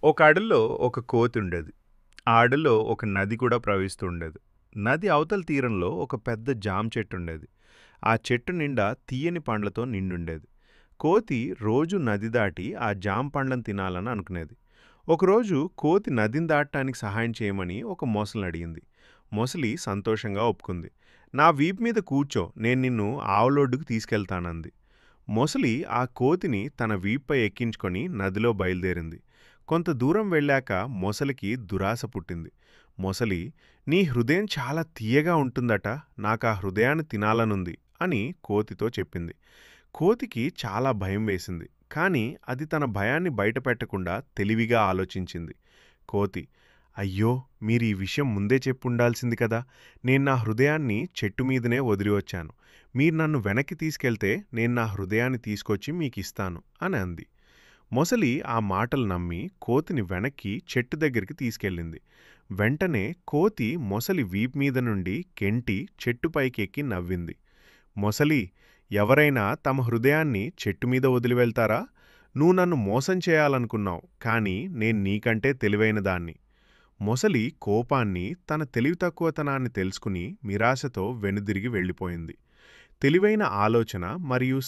ఒక అడవిలో ఒక కోతి ఉండేది. ఆ అడవిలో ఒక నది కూడా ప్రవహిస్తూ ఉండేది. నది అవతల తీరంలో ఒక పెద్ద జామ చెట్టు ఉండేది. ఆ చెట్టు నిండా తీయని పండ్లతో నిండుండేది. కోతి రోజు నది దాటి ఆ జామ పండ్లను తినాలని అనుకునేది. ఒకరోజు కోతి నదిని దాటడానికి సహాయం చేయమని ఒక మొసలిని అడిగింది. మొసలి సంతోషంగా ఒప్పుకుంది. నా వీపు మీద కూర్చో, నేను నిన్ను ఆవులొడ్డుకు తీసుకెళ్తానంది. మొసలి ఆ కోతిని తన వీపుపై ఎక్కించుకొని నదిలో బయలుదేరింది. కొంత దూరం వెళ్ళాక మొసలికి దురాశ పుట్టింది. మొసలి, నీ హృదయం చాలా తీయగా ఉంటుందట, నాకా హృదయాన్ని తినాలనుంది అని కోతితో చెప్పింది. కోతికి చాలా భయం వేసింది. కానీ అది తన భయాన్ని బయటపెట్టకుండా తెలివిగా ఆలోచించింది. కోతి, అయ్యో, మీరు ఈ విషయం ముందే చెప్పుండాల్సింది కదా. నేను నా హృదయాన్ని చెట్టు మీదనే వదిలి వచ్చాను. మీరు నన్ను వెనక్కి తీసుకెళ్తే నేను నా హృదయాన్ని తీసుకొచ్చి మీకిస్తాను అని అంది. మొసలి ఆ మాటలు నమ్మి కోతిని వెనక్కి చెట్టు దగ్గరికి తీసుకెళ్ళింది. వెంటనే కోతి మొసలి వీపు మీద నుండి కెంటి చెట్టుపైకి ఎక్కి నవ్వింది. మొసలి, ఎవరైనా తమ హృదయాన్ని చెట్టు మీద వదిలి వెళ్తారా? నువ్వు నన్ను మోసం చేయాలనుకున్నావు, కానీ నేను నీకంటే తెలివైన దాన్ని. మొసలి కోపాన్ని, తన తెలివితక్కువతనాన్ని తెలుసుకుని నిరాశతో వెనుదిరిగి వెళ్ళిపోయింది. తెలివైన ఆలోచన మరియు